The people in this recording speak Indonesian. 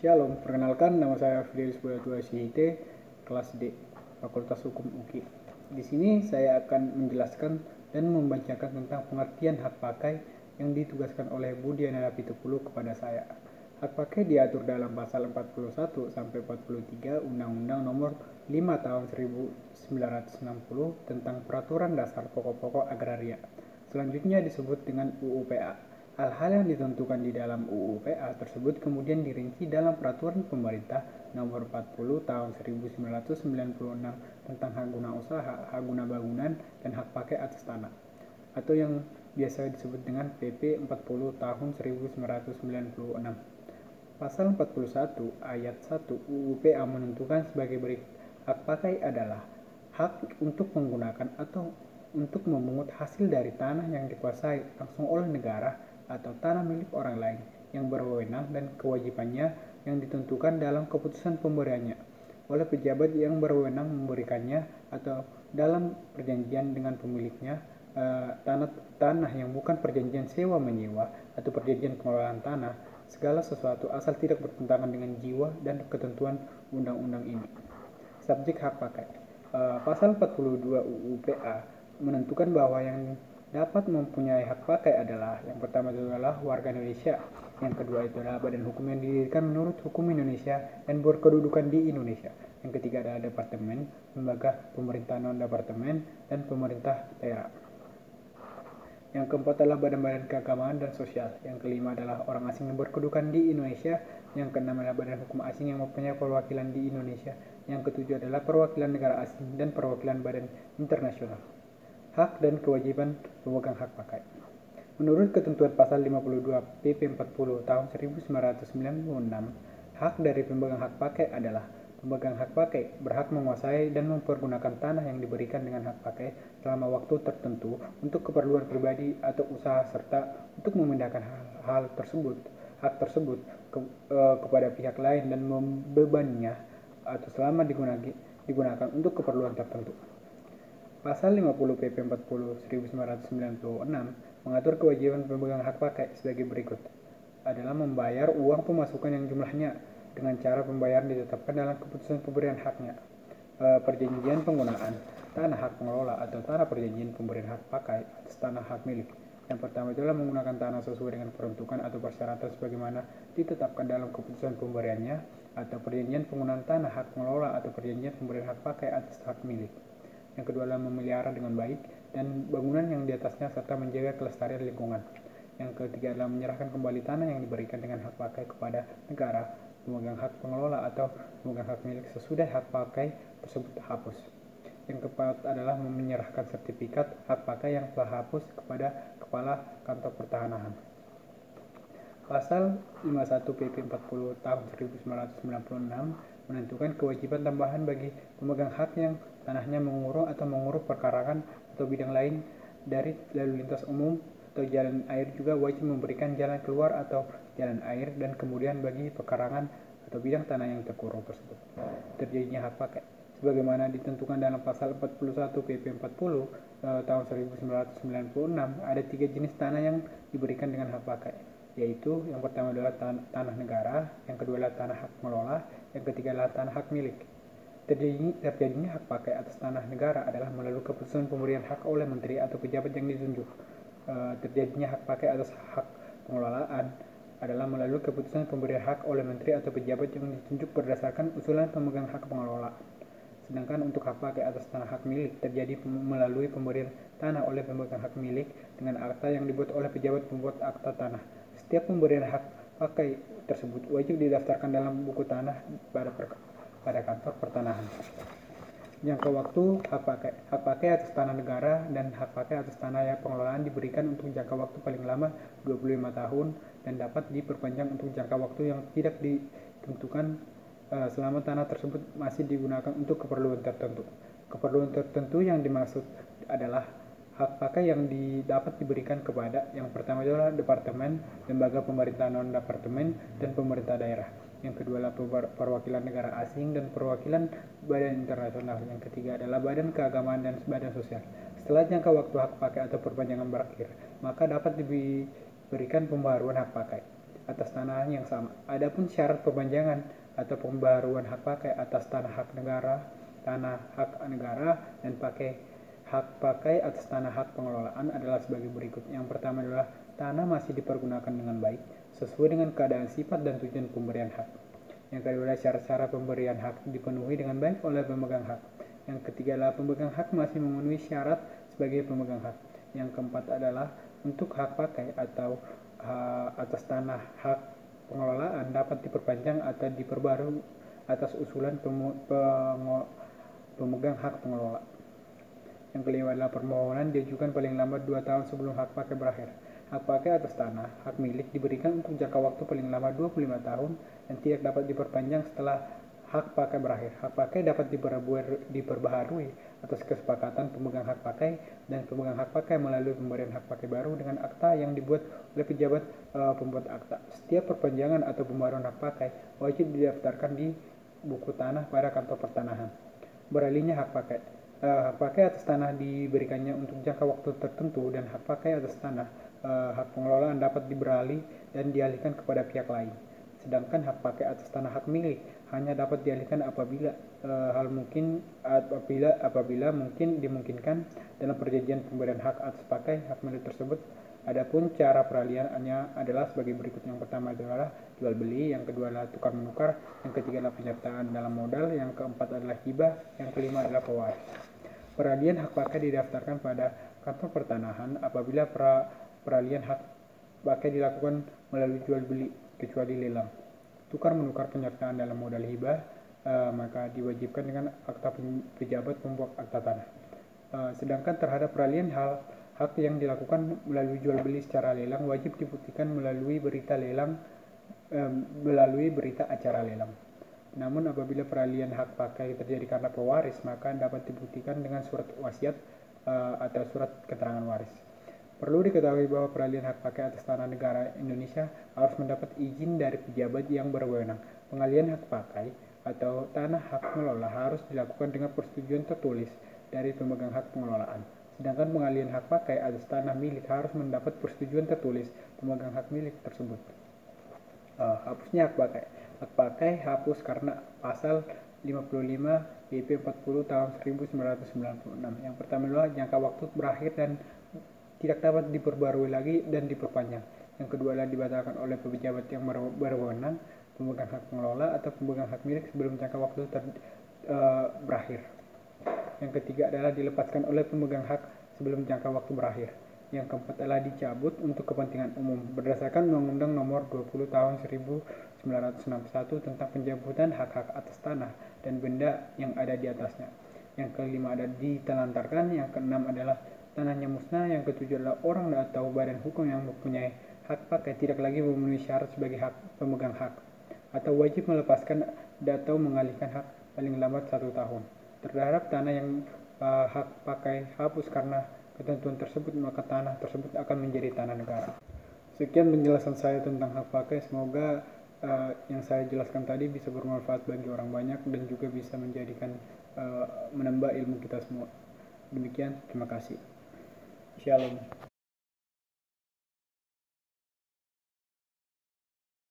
Shalom, perkenalkan nama saya Fidelis Boyatua SIT, kelas D, Fakultas Hukum UKI. Di sini saya akan menjelaskan dan membacakan tentang pengertian hak pakai yang ditugaskan oleh Budi Ananda Pitupulu kepada saya. Hak pakai diatur dalam pasal 41 sampai 43 Undang-Undang Nomor 5 Tahun 1960 tentang Peraturan Dasar Pokok-pokok Agraria. Selanjutnya disebut dengan UU-PA. Hal-hal yang ditentukan di dalam UU-PA tersebut kemudian dirinci dalam Peraturan Pemerintah Nomor 40 Tahun 1996 tentang hak guna usaha, hak guna bangunan, dan hak pakai atas tanah, atau yang biasa disebut dengan PP 40 Tahun 1996. Pasal 41 Ayat 1 UU-PA menentukan sebagai berikut: hak pakai adalah hak untuk menggunakan atau untuk memungut hasil dari tanah yang dikuasai langsung oleh negara atau tanah milik orang lain yang berwenang dan kewajibannya yang ditentukan dalam keputusan pemberiannya oleh pejabat yang berwenang memberikannya atau dalam perjanjian dengan pemiliknya tanah yang bukan perjanjian sewa menyewa atau perjanjian pengelolaan tanah, segala sesuatu asal tidak bertentangan dengan jiwa dan ketentuan undang-undang ini. Subjek hak pakai. Pasal 42 UU-PA menentukan bahwa yang dapat mempunyai hak pakai adalah: yang pertama itu adalah warga Indonesia, yang kedua itu adalah badan hukum yang didirikan menurut hukum Indonesia dan berkedudukan di Indonesia, yang ketiga adalah departemen, lembaga pemerintah non-departemen, dan pemerintah daerah. Yang keempat adalah badan-badan keagamaan dan sosial. Yang kelima adalah orang asing yang berkedudukan di Indonesia. Yang keenam adalah badan hukum asing yang mempunyai perwakilan di Indonesia. Yang ketujuh adalah perwakilan negara asing dan perwakilan badan internasional. Hak dan kewajiban pemegang hak pakai. Menurut ketentuan pasal 52 PP 40 tahun 1996, hak dari pemegang hak pakai adalah: pemegang hak pakai berhak menguasai dan mempergunakan tanah yang diberikan dengan hak pakai selama waktu tertentu untuk keperluan pribadi atau usaha, serta untuk memindahkan hak tersebut kepada pihak lain dan membebaninya atau selama digunakan untuk keperluan tertentu. Pasal 50 PP 40 1996 mengatur kewajiban pemegang hak pakai sebagai berikut: adalah membayar uang pemasukan yang jumlahnya dengan cara pembayaran ditetapkan dalam keputusan pemberian haknya. Perjanjian penggunaan tanah hak pengelola atau tanah perjanjian pemberian hak pakai atas tanah hak milik. Yang pertama adalah menggunakan tanah sesuai dengan peruntukan atau persyaratan sebagaimana ditetapkan dalam keputusan pemberiannya, atau perjanjian penggunaan tanah hak pengelola atau perjanjian pemberian hak pakai atas hak milik. Yang kedua adalah memelihara dengan baik dan bangunan yang di atasnya serta menjaga kelestarian lingkungan. Yang ketiga adalah menyerahkan kembali tanah yang diberikan dengan hak pakai kepada negara, pemegang hak pengelola atau pemegang hak milik sesudah hak pakai tersebut hapus. Yang keempat adalah menyerahkan sertifikat hak pakai yang telah hapus kepada Kepala Kantor Pertanahan. Pasal 51 PP 40 tahun 1996 menentukan kewajiban tambahan bagi pemegang hak yang tanahnya menguruk atau menguruk perkarangan atau bidang lain dari lalu lintas umum atau jalan air, juga wajib memberikan jalan keluar atau jalan air dan kemudian bagi perkarangan atau bidang tanah yang terkurung tersebut terjadinya hak pakai sebagaimana ditentukan dalam pasal 41 PP 40 tahun 1996. Ada 3 jenis tanah yang diberikan dengan hak pakai, yaitu yang pertama adalah tanah negara, yang kedua adalah tanah hak pengelola, yang ketiga adalah tanah hak milik. Terjadinya hak pakai atas tanah negara adalah melalui keputusan pemberian hak oleh menteri atau pejabat yang ditunjuk. Terjadinya hak pakai atas hak pengelolaan adalah melalui keputusan pemberian hak oleh menteri atau pejabat yang ditunjuk berdasarkan usulan pemegang hak pengelola. Sedangkan untuk hak pakai atas tanah hak milik terjadi melalui pemberian tanah oleh pemegang hak milik dengan akta yang dibuat oleh pejabat pembuat akta tanah. Setiap pemberian hak pakai tersebut wajib didaftarkan dalam buku tanah pada kantor pertanahan. Jangka waktu hak pakai atas tanah negara dan hak pakai atas tanah yang pengelolaan diberikan untuk jangka waktu paling lama 25 tahun dan dapat diperpanjang untuk jangka waktu yang tidak ditentukan selama tanah tersebut masih digunakan untuk keperluan tertentu. Keperluan tertentu yang dimaksud adalah hak pakai yang dapat diberikan kepada: yang pertama adalah departemen, lembaga pemerintah non-departemen, dan pemerintah daerah. Yang kedua adalah perwakilan negara asing dan perwakilan badan internasional. Yang ketiga adalah badan keagamaan dan badan sosial. Setelah jangka waktu hak pakai atau perpanjangan berakhir, maka dapat diberikan pembaruan hak pakai. atas tanah yang sama. Adapun syarat perpanjangan atau pembaruan hak pakai atas tanah hak negara, dan hak pakai atas tanah hak pengelolaan adalah sebagai berikut. Yang pertama adalah tanah masih dipergunakan dengan baik sesuai dengan keadaan, sifat, dan tujuan pemberian hak. Yang kedua adalah syarat-syarat pemberian hak dipenuhi dengan baik oleh pemegang hak. Yang ketiga adalah pemegang hak masih memenuhi syarat sebagai pemegang hak. Yang keempat adalah untuk hak pakai atau atas tanah hak pengelolaan dapat diperpanjang atau diperbarui atas usulan pemegang hak pengelola. Yang kelima adalah permohonan diajukan paling lambat 2 tahun sebelum hak pakai berakhir. Hak pakai atas tanah, hak milik diberikan untuk jangka waktu paling lama 25 tahun dan tidak dapat diperpanjang setelah hak pakai berakhir. Hak pakai dapat diperbaharui atas kesepakatan pemegang hak pakai dan pemegang hak pakai melalui pemberian hak pakai baru dengan akta yang dibuat oleh pejabat pembuat akta. Setiap perpanjangan atau pembaruan hak pakai wajib didaftarkan di buku tanah pada kantor pertanahan. Beralihnya hak pakai. Hak pakai atas tanah diberikannya untuk jangka waktu tertentu dan hak pakai atas tanah hak pengelolaan dapat diberalih dan dialihkan kepada pihak lain. Sedangkan hak pakai atas tanah hak milik hanya dapat dialihkan apabila mungkin dimungkinkan dalam perjanjian pemberian hak atas pakai hak milik tersebut. Adapun cara peralihannya adalah sebagai berikut. Yang pertama adalah jual beli, yang kedua adalah tukar menukar, yang ketiga adalah penyertaan dalam modal, yang keempat adalah hibah, yang kelima adalah pewaris. Peralihan hak pakai didaftarkan pada kantor pertanahan apabila peralihan hak pakai dilakukan melalui jual beli kecuali lelang. Tukar menukar penyertaan dalam modal hibah maka diwajibkan dengan akta pejabat pembuat akta tanah. Sedangkan terhadap peralihan hak yang dilakukan melalui jual beli secara lelang wajib dibuktikan melalui berita acara lelang. Namun apabila peralihan hak pakai terjadi karena pewaris, maka dapat dibuktikan dengan surat wasiat atau surat keterangan waris. Perlu diketahui bahwa peralihan hak pakai atas tanah negara Indonesia harus mendapat izin dari pejabat yang berwenang. Pengalihan hak pakai atau tanah hak pengelola harus dilakukan dengan persetujuan tertulis dari pemegang hak pengelolaan. Sedangkan pengalihan hak pakai atas tanah milik harus mendapat persetujuan tertulis pemegang hak milik tersebut. Hapusnya hak pakai. Hak pakai hapus karena pasal 55 YP 40 tahun 1996. Yang pertama adalah jangka waktu berakhir dan tidak dapat diperbarui lagi dan diperpanjang. Yang kedua adalah dibatalkan oleh pejabat yang berwenang, pemegang hak pengelola atau pemegang hak milik sebelum jangka waktu berakhir. Yang ketiga adalah dilepaskan oleh pemegang hak sebelum jangka waktu berakhir. Yang keempat adalah dicabut untuk kepentingan umum berdasarkan Undang-Undang Nomor 20 Tahun 1961 tentang pencabutan hak-hak atas tanah dan benda yang ada di atasnya. Yang kelima ada ditelantarkan. Yang keenam adalah tanahnya musnah. Yang ketujuh adalah orang atau badan hukum yang mempunyai hak pakai tidak lagi memenuhi syarat sebagai hak pemegang hak atau wajib melepaskan atau mengalihkan hak paling lambat 1 tahun. Terhadap tanah yang hak pakai hapus karena ketentuan tersebut, maka tanah tersebut akan menjadi tanah negara. Sekian penjelasan saya tentang hak pakai. Semoga yang saya jelaskan tadi bisa bermanfaat bagi orang banyak dan juga bisa menambah ilmu kita semua. Demikian, terima kasih. Shalom.